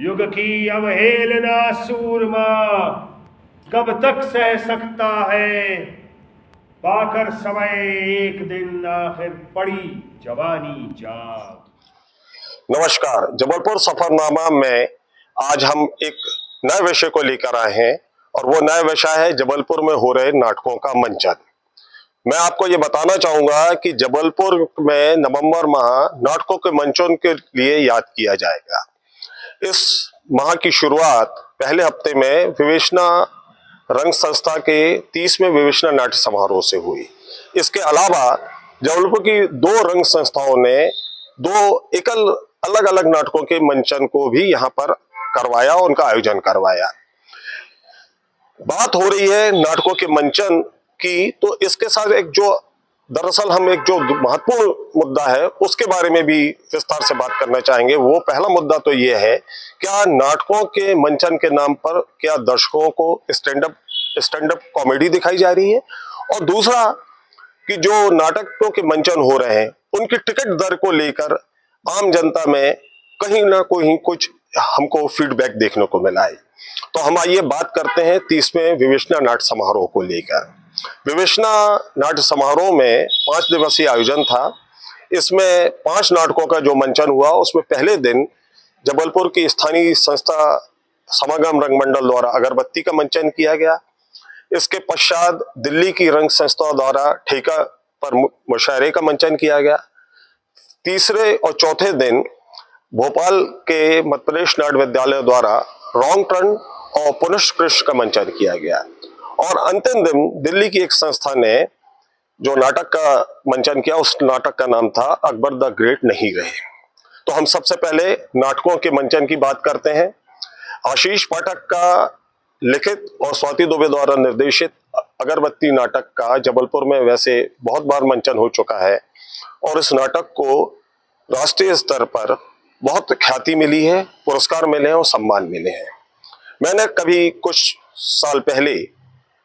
युग की अवहेलना सूरमा कब तक सह सकता है। पाकर समय एक दिन आखिर पड़ी जवानी जाग। नमस्कार, जबलपुर सफरनामा में आज हम एक नए विषय को लेकर आए हैं और वो नया विषय है जबलपुर में हो रहे नाटकों का मंचन। मैं आपको ये बताना चाहूंगा कि जबलपुर में नवंबर माह नाटकों के मंचन के लिए याद किया जाएगा। इस माह की शुरुआत पहले हफ्ते में विवेचना रंग संस्था के 30वें विवेचना नाट्य समारोह से हुई। इसके अलावा जबलपुर की 2 रंग संस्थाओं ने 2 अलग अलग नाटकों के मंचन को भी यहाँ पर करवाया, उनका आयोजन करवाया। बात हो रही है नाटकों के मंचन की, तो इसके साथ दरअसल हम एक जो महत्वपूर्ण मुद्दा है उसके बारे में भी विस्तार से बात करना चाहेंगे। वो पहला मुद्दा तो ये है, क्या नाटकों के मंचन के नाम पर क्या दर्शकों को स्टैंड अप कॉमेडी दिखाई जा रही है, और दूसरा कि जो नाटकों के मंचन हो रहे हैं उनकी टिकट दर को लेकर आम जनता में कहीं ना कहीं कुछ हमको फीडबैक देखने को मिला है। तो हम आइए बात करते हैं 30वें विवेचना नाट्य समारोह को लेकर। विवेचना नाट्य समारोह में 5 दिवसीय आयोजन था। इसमें 5 नाटकों का जो मंचन हुआ, उसमें पहले दिन जबलपुर की स्थानीय संस्था समागम रंगमंडल द्वारा अगरबत्ती का मंचन किया गया। इसके पश्चात दिल्ली की रंग संस्था द्वारा ठेका पर मुशायरे का मंचन किया गया। तीसरे और चौथे दिन भोपाल के मध्य प्रदेश नाट्य विद्यालय द्वारा रॉन्ग टर्न और पुनष्कृष्ट का मंचन किया गया, और अंतिम दिन दिल्ली की एक संस्था ने जो नाटक का मंचन किया, उस नाटक का नाम था अकबर द ग्रेट नहीं रहे। तो हम सबसे पहले नाटकों के मंचन की बात करते हैं। आशीष पाठक का लिखित और स्वाति दुबे द्वारा निर्देशित अगरबत्ती नाटक का जबलपुर में वैसे बहुत बार मंचन हो चुका है, और इस नाटक को राष्ट्रीय स्तर पर बहुत ख्याति मिली है, पुरस्कार मिले हैं और सम्मान मिले हैं। मैंने कभी कुछ साल पहले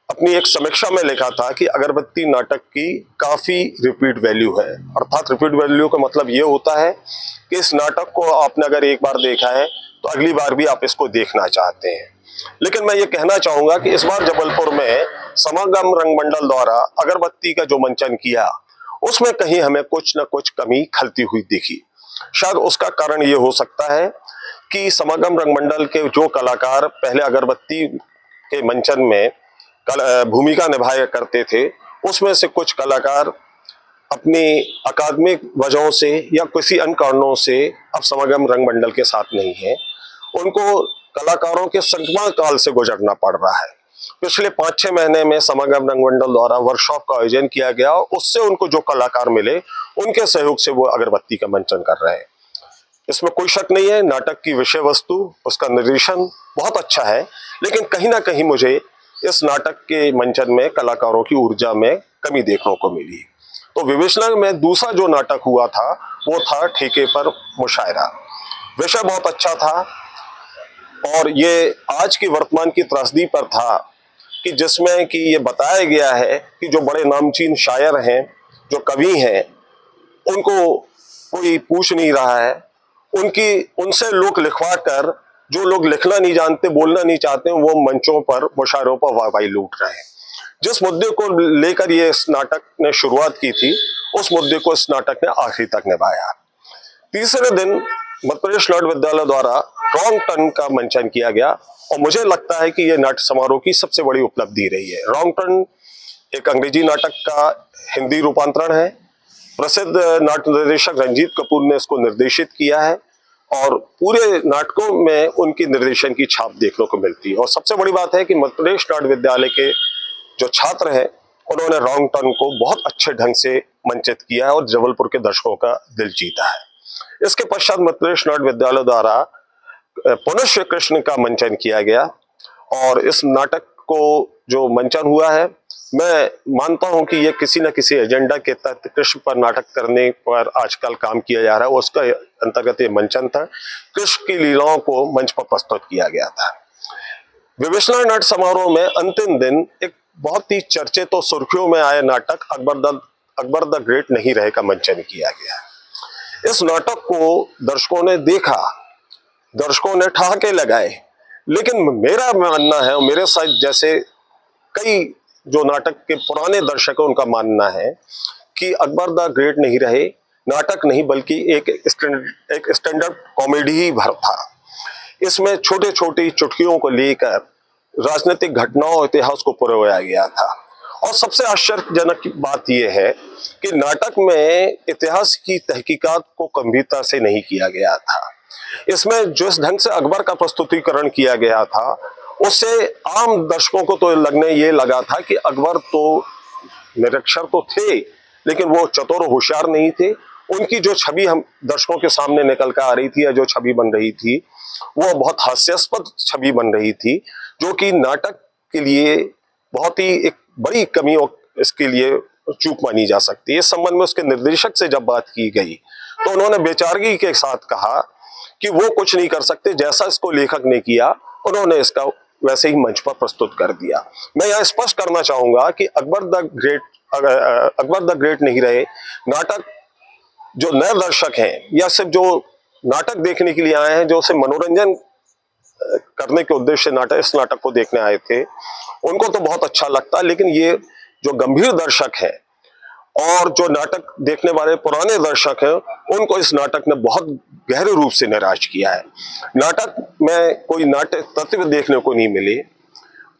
अपनी एक समीक्षा में लिखा था कि अगरबत्ती नाटक की काफी रिपीट वैल्यू है। अर्थात रिपीट वैल्यू का मतलब ये होता है कि इस नाटक को आपने अगर एक बार देखा है तो अगली बार भी आप इसको देखना चाहते हैं। लेकिन मैं ये कहना चाहूंगा कि इस बार जबलपुर में समागम रंगमंडल द्वारा अगरबत्ती का जो मंचन किया, उसमें कहीं हमें कुछ न कुछ कमी खलती हुई दिखी। शायद उसका कारण ये हो सकता है कि समागम रंगमंडल के जो कलाकार पहले अगरबत्ती के मंचन में भूमिका निभाया करते थे, उसमें से कुछ कलाकार अपनी अकादमिक वजहों से या किसी अन्य कारणों से अब समागम रंगमंडल के साथ नहीं है। उनको कलाकारों के संक्रमण काल से गुजरना पड़ रहा है। पिछले 5-6 महीने में समागम रंगमंडल द्वारा वर्कशॉप का आयोजन किया गया, और उससे उनको जो कलाकार मिले उनके सहयोग से वो अगरबत्ती का मंचन कर रहे हैं। इसमें कोई शक नहीं है, नाटक की विषय वस्तु, उसका निर्देशन बहुत अच्छा है, लेकिन कहीं ना कहीं मुझे इस नाटक के मंचन में कलाकारों की ऊर्जा में कमी देखने को मिली। तो विवेचना में दूसरा जो नाटक हुआ था वो था ठेके पर मुशायरा। विषय बहुत अच्छा था, और ये आज की वर्तमान की त्रासदी पर था कि जिसमें कि ये बताया गया है कि जो बड़े नामचीन शायर हैं, जो कवि हैं, उनको कोई पूछ नहीं रहा है। उनसे लोग लिखवा कर, जो लोग लिखना नहीं जानते, बोलना नहीं चाहते, वो मंचों पर मुशायरों पर वाहवाही लूट रहे हैं। जिस मुद्दे को लेकर ये इस नाटक ने शुरुआत की थी, उस मुद्दे को इस नाटक ने आखिरी तक निभाया। तीसरे दिन मध्य प्रदेश नाट्य विद्यालय द्वारा रॉन्ग टर्न का मंचन किया गया, और मुझे लगता है कि यह नाट्य समारोह की सबसे बड़ी उपलब्धि रही है। रॉन्ग टर्न एक अंग्रेजी नाटक का हिंदी रूपांतरण है। प्रसिद्ध नाट्य निर्देशक रंजीत कपूर ने इसको निर्देशित किया है, और पूरे नाटकों में उनकी निर्देशन की छाप देखने को मिलती है। और सबसे बड़ी बात है कि मध्य प्रदेश नाट्य विद्यालय के जो छात्र हैं, उन्होंने रॉन्ग टर्न को बहुत अच्छे ढंग से मंचित किया है और जबलपुर के दर्शकों का दिल जीता है। इसके पश्चात मध्य प्रदेश नाट्य विद्यालय द्वारा पुनः कृष्ण का मंचन किया गया, और इस नाटक को जो मंचन हुआ है, मैं मानता हूं कि ये किसी न किसी एजेंडा के तहत कृष्ण पर नाटक करने पर आजकल काम किया जा रहा है। उसका अंतर्गत ये मंचन था। कृष्ण की लीलाओं को मंच पर प्रस्तुत किया गया था। विवेचना नाट्य समारोह में अंतिम दिन एक बहुत ही चर्चित और सुर्खियों में आए नाटक अकबर द ग्रेट नहीं रहे का मंचन किया गया। इस नाटक को दर्शकों ने देखा, दर्शकों ने ठहाके लगाए। लेकिन मेरा मानना है, और मेरे साथ जैसे कई जो नाटक के पुराने दर्शक हैं उनका मानना है कि अकबर द ग्रेट नहीं रहे नाटक नहीं बल्कि एक स्टैंडर्ड कॉमेडी ही भर था। इसमें छोटे छोटी चुटकियों को लेकर राजनीतिक घटनाओं और इतिहास को पुरवाया गया था। और सबसे आश्चर्यजनक बात यह है कि नाटक में इतिहास की तहकीकात को गंभीरता से नहीं किया गया था। इसमें जिस ढंग से अकबर का प्रस्तुतिकरण किया गया था उससे आम दर्शकों को तो लगने ये लगा था कि अकबर तो निरक्षर तो थे लेकिन वो चतुर होशियार नहीं थे। उनकी जो छवि हम दर्शकों के सामने निकल कर आ रही थी या जो छवि बन रही थी वो बहुत हास्यास्पद छवि बन रही थी, जो कि नाटक के लिए बहुत ही एक बड़ी कमी इसके लिए चूक मानी जा सकती है। इस संबंध में उसके निर्देशक से जब बात की गई तो उन्होंने बेचारगी के साथ कहा कि वो कुछ नहीं कर सकते, जैसा इसको लेखक ने किया उन्होंने इसका वैसे ही मंच पर प्रस्तुत कर दिया। मैं यहाँ स्पष्ट करना चाहूंगा कि अकबर द ग्रेट नहीं रहे नाटक जो नए दर्शक हैं या सिर्फ जो नाटक देखने के लिए आए हैं, जो सिर्फ मनोरंजन करने के उद्देश्य से इस नाटक को देखने आए थे, उनको तो बहुत अच्छा लगता है। लेकिन ये जो गंभीर दर्शक हैं और जो नाटक देखने वाले पुराने दर्शक हैं उनको इस नाटक ने बहुत गहरे रूप से निराश किया है। नाटक में कोई नाट्य तत्व देखने को नहीं मिले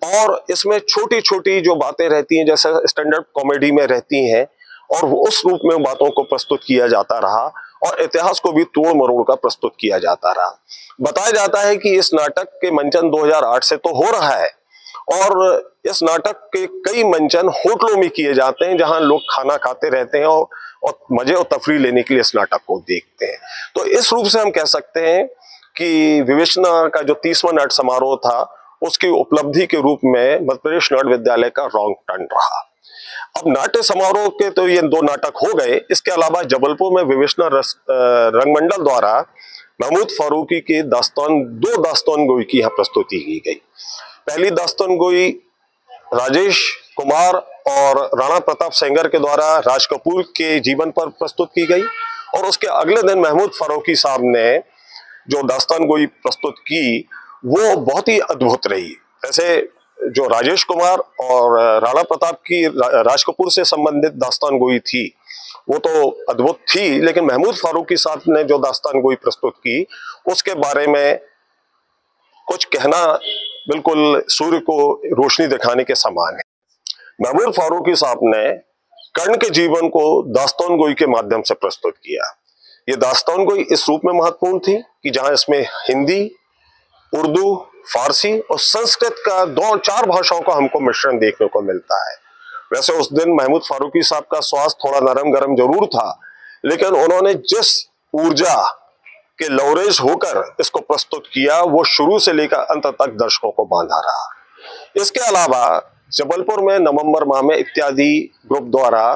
और इसमें छोटी छोटी जो बातें रहती हैं जैसे स्टैंडर्ड कॉमेडी में रहती हैं और उस रूप में बातों को प्रस्तुत किया जाता रहा और इतिहास को भी तोड़ मरोड़ कर प्रस्तुत किया जाता रहा। बताया जाता है कि इस नाटक के मंचन 2008 से तो हो रहा है और इस नाटक के कई मंचन होटलों में किए जाते हैं जहां लोग खाना खाते रहते हैं और मजे और तफरीह लेने के लिए इस नाटक को देखते हैं। तो इस रूप से हम कह सकते हैं कि विवेचना का जो 30वां नाट्य समारोह था उसकी उपलब्धि के रूप में मध्य प्रदेश नाट्य विद्यालय का रॉन्ग टर्न रहा। अब नाट्य समारोह के तो ये 2 नाटक हो गए। इसके अलावा जबलपुर में विवेचना रंगमंडल द्वारा महमूद फारूकी के दो दास्तान गोई की यहाँ प्रस्तुति की गई। पहली दास्तान गोई राजेश कुमार और राणा प्रताप सेंगर के द्वारा राज कपूर के जीवन पर प्रस्तुत की गई और उसके अगले दिन महमूद फारूकी साहब ने जो दास्तान गोई प्रस्तुत की वो बहुत ही अद्भुत रही। वैसे जो राजेश कुमार और राणा प्रताप की राज कपूर से संबंधित दास्तान गोई थी वो तो अद्भुत थी, लेकिन महमूद फारूकी साहब ने जो दास्तान गोई प्रस्तुत की उसके बारे में कुछ कहना बिल्कुल सूर्य को रोशनी दिखाने के समान है। महमूद फारूकी साहब ने कर्ण के जीवन को दास्तान गोई के माध्यम से प्रस्तुत किया। ये दास्तान गोई इस रूप में महत्वपूर्ण थी कि जहां इसमें हिंदी, उर्दू, फारसी और संस्कृत का 2-4 भाषाओं का हमको मिश्रण देखने को मिलता है। वैसे उस दिन महमूद फारूकी साहब का स्वास्थ्य थोड़ा नरम गरम जरूर था, लेकिन उन्होंने जिस ऊर्जा के लवरेज होकर इसको प्रस्तुत किया वो शुरू से लेकर अंत तक दर्शकों को बांधा रहा। इसके अलावा जबलपुर में नवंबर माह में इत्यादि ग्रुप द्वारा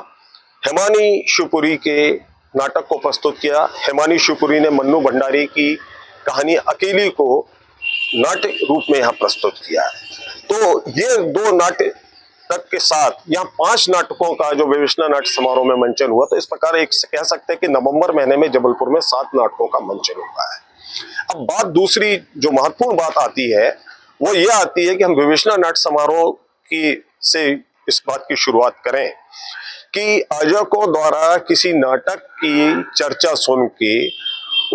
हेमानी शिवपुरी के नाटक को प्रस्तुत किया। हेमानी शिवपुरी ने मन्नू भंडारी की कहानी अकेली को नाट्य रूप में यहाँ प्रस्तुत किया है। तो ये 2 नाट्य तक के साथ यहाँ 5 नाटकों का जो विवेचना नाट्य समारोह में मंचन हुआ। तो इस प्रकार एक कह सकते हैं कि नवंबर महीने में जबलपुर में 7 नाटकों का मंचन हुआ है। अब बात दूसरी जो महत्वपूर्ण बात आती है वो ये आती है कि हम विवेचना नाट्य समारोह की से इस बात की शुरुआत करें कि आयोजकों द्वारा किसी नाटक की चर्चा सुन के,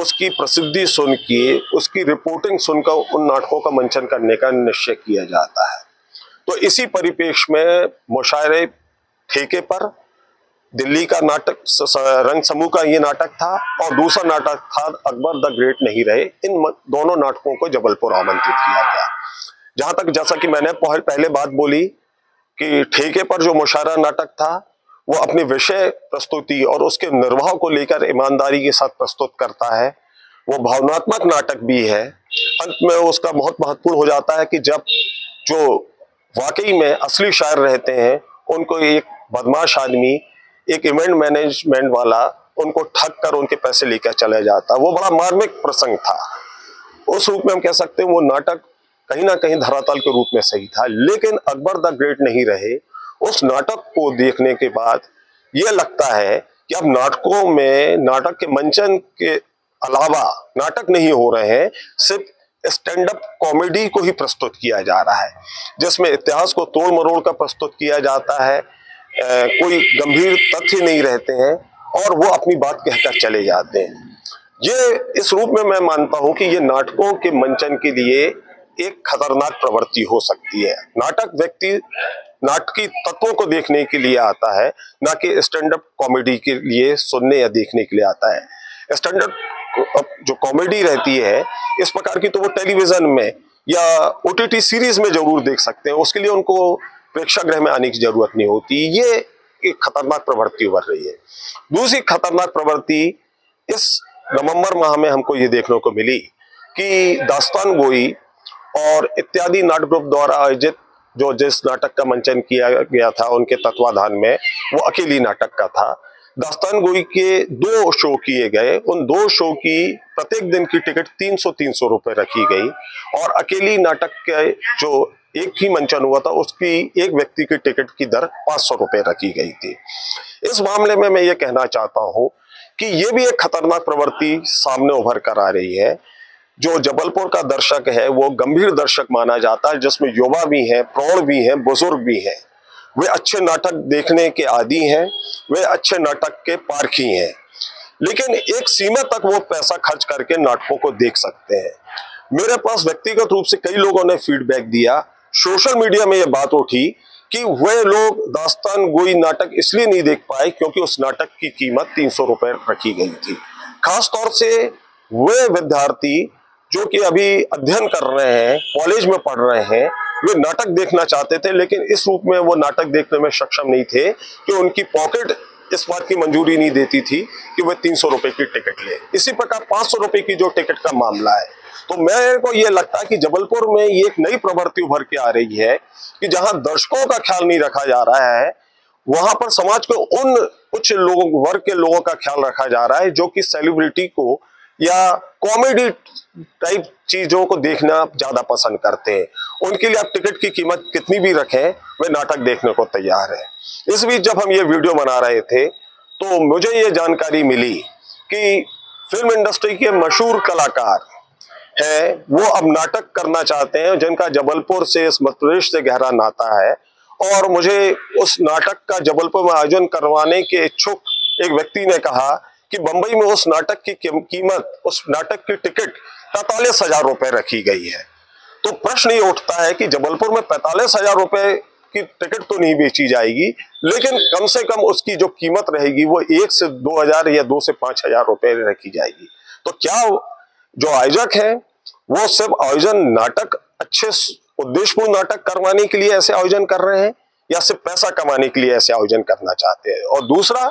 उसकी प्रसिद्धि सुन के, उसकी रिपोर्टिंग सुनकर उन नाटकों का मंचन करने का निश्चय किया जाता है। तो इसी परिप्रेक्ष्य में मुशायरे ठेके पर दिल्ली का नाटक रंग समूह का ये नाटक था और दूसरा नाटक था अकबर द ग्रेट नहीं रहे। इन दोनों नाटकों को जबलपुर आमंत्रित किया गया। जहां तक जैसा कि मैंने पहले बात बोली कि ठेके पर जो मुशायरा नाटक था वो अपनी विषय प्रस्तुति और उसके निर्वाह को लेकर ईमानदारी के साथ प्रस्तुत करता है। वो भावनात्मक नाटक भी है। अंत में उसका बहुत महत्वपूर्ण हो जाता है कि जब जो वाकई में असली शायर रहते हैं उनको एक बदमाश आदमी, एक इवेंट मैनेजमेंट वाला उनको ठग कर उनके पैसे लेकर चले जाता। वो बड़ा मार्मिक प्रसंग था। उस रूप में हम कह सकते हैं वो नाटक कहीं ना कहीं धरातल के रूप में सही था। लेकिन अकबर द ग्रेट नहीं रहे उस नाटक को देखने के बाद ये लगता है कि अब नाटकों में नाटक के मंचन के अलावा नाटक नहीं हो रहे हैं, सिर्फ स्टैंड अप कॉमेडी को ही प्रस्तुत किया जा रहा है, जिसमें इतिहास को तोड़ मरोड़ कर प्रस्तुत किया जाता है। कोई गंभीर तथ्य नहीं रहते हैं और वो अपनी बात कहकर चले जाते हैं। ये इस रूप में मैं मानता हूं कि ये नाटकों के मंचन के लिए एक खतरनाक प्रवृत्ति हो सकती है। नाटकी तत्वों को देखने के लिए आता है, ना कि स्टैंड अप कॉमेडी के लिए सुनने या देखने के लिए आता है। स्टैंड अप जो कॉमेडी रहती है इस प्रकार की, तो वो टेलीविजन में या ओटीटी सीरीज में जरूर देख सकते हैं, उसके लिए उनको प्रेक्षागृह में आने की जरूरत नहीं होती। ये एक खतरनाक प्रवृत्ति उभर रही है। दूसरी खतरनाक प्रवृत्ति इस नवंबर माह में हमको ये देखने को मिली कि दास्तान गोई और इत्यादि नाटक ग्रुप द्वारा आयोजित जो जिस नाटक का मंचन किया गया था उनके तत्वाधान में, वो अकेली नाटक का था। दास्तान गोई के 2 शो किए गए, उन 2 शो की प्रत्येक दिन की टिकट 300 रुपए रखी गई और अकेली नाटक के जो एक ही मंचन हुआ था उसकी एक व्यक्ति की टिकट की दर 500 रुपए रखी गई थी। इस मामले में मैं ये कहना चाहता हूं कि ये भी एक खतरनाक प्रवृत्ति सामने उभर कर आ रही है। जो जबलपुर का दर्शक है वो गंभीर दर्शक माना जाता है, जिसमें युवा भी हैं, प्रौढ़ भी हैं, बुजुर्ग भी हैं। वे अच्छे नाटक देखने के आदी हैं, वे अच्छे नाटक के पारखी हैं, लेकिन एक सीमा तक वो पैसा खर्च करके नाटकों को देख सकते हैं। मेरे पास व्यक्तिगत रूप से कई लोगों ने फीडबैक दिया, सोशल मीडिया में ये बात उठी कि वे लोग दास्तान गोई नाटक इसलिए नहीं देख पाए क्योंकि उस नाटक की कीमत 300 रुपए रखी गई थी। खास तौर से वे विद्यार्थी जो कि अभी अध्ययन कर रहे हैं, कॉलेज में पढ़ रहे हैं, वे नाटक देखना चाहते थे, लेकिन इस रूप में वो नाटक देखने में सक्षम नहीं थे कि उनकी पॉकेट इस बात की मंजूरी नहीं देती थी कि वे 300 रुपए की टिकट ले। इसी प्रकार 500 रुपए की जो टिकट का मामला है, तो मेरे को ये लगता है कि जबलपुर में ये एक नई प्रवृत्ति उभर के आ रही है कि जहां दर्शकों का ख्याल नहीं रखा जा रहा है, वहां पर समाज के उन उच्च वर्ग के लोगों का ख्याल रखा जा रहा है जो कि सेलिब्रिटी को या कॉमेडी टाइप चीजों को देखना ज्यादा पसंद करते हैं। उनके लिए आप टिकट की कीमत कितनी भी रखें, वे नाटक देखने को तैयार है। इस बीच जब हम ये वीडियो बना रहे थे तो मुझे ये जानकारी मिली कि फिल्म इंडस्ट्री के मशहूर कलाकार है वो अब नाटक करना चाहते हैं, जिनका जबलपुर से, इस मध्य प्रदेश से गहरा नाता है। और मुझे उस नाटक का जबलपुर में आयोजन करवाने के इच्छुक एक व्यक्ति ने कहा कि बंबई में उस नाटक की कीमत, उस नाटक की टिकट 45,000 रुपए रखी गई है। तो प्रश्न ये उठता है कि जबलपुर में 45,000 रुपए की टिकट तो नहीं बेची जाएगी, लेकिन कम से कम उसकी जो कीमत रहेगी वो 1 से 2,000 या 2 से 5,000 रुपए रखी जाएगी। तो क्या जो आयोजक है वो सिर्फ आयोजन नाटक, अच्छे उद्देश्यपूर्ण नाटक करवाने के लिए ऐसे आयोजन कर रहे हैं या सिर्फ पैसा कमाने के लिए ऐसे आयोजन करना चाहते हैं? और दूसरा,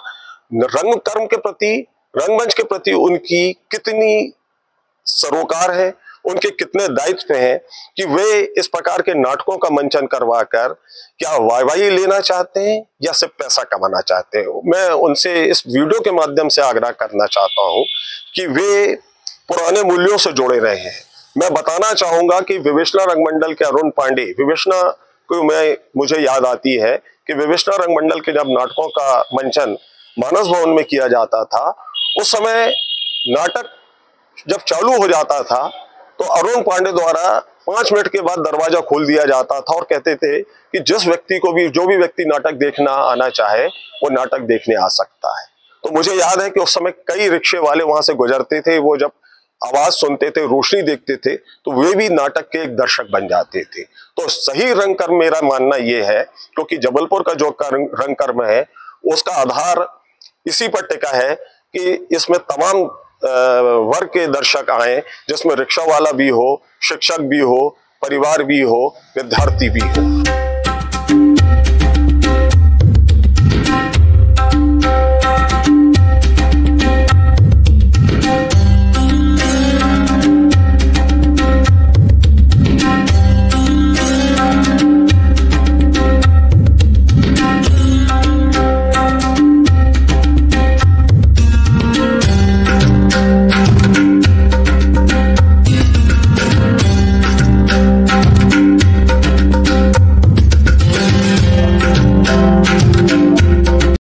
रंगकर्म के प्रति, रंगमंच के प्रति उनकी कितनी सरोकार है, उनके कितने दायित्व हैं कि वे इस प्रकार के नाटकों का मंचन करवाकर क्या वाहवाही लेना चाहते हैं या सिर्फ पैसा कमाना चाहते हैं? मैं उनसे इस वीडियो के माध्यम से आग्रह करना चाहता हूं कि वे पुराने मूल्यों से जुड़े रहे हैं। मैं बताना चाहूंगा कि विवेचना रंगमंडल के अरुण पांडे, विवेचना को मुझे याद आती है कि विवेचना रंगमंडल के जब नाटकों का मंचन मानस भवन में किया जाता था, उस समय नाटक जब चालू हो जाता था तो अरुण पांडे द्वारा 5 मिनट के बाद दरवाजा खोल दिया जाता था और कहते थे कि जिस व्यक्ति को भी, जो भी व्यक्ति नाटक देखना आना चाहे वो नाटक देखने आ सकता है। तो मुझे याद है कि उस समय कई रिक्शे वाले वहां से गुजरते थे, वो जब आवाज सुनते थे, रोशनी देखते थे, तो वे भी नाटक के एक दर्शक बन जाते थे। तो सही रंगकर्म, मेरा मानना यह है, क्योंकि जबलपुर का जो रंगकर्म है उसका आधार इसी पर टिका है कि इसमें तमाम वर्ग के दर्शक आए, जिसमें रिक्शा वाला भी हो, शिक्षक भी हो, परिवार भी हो, विद्यार्थी भी हो।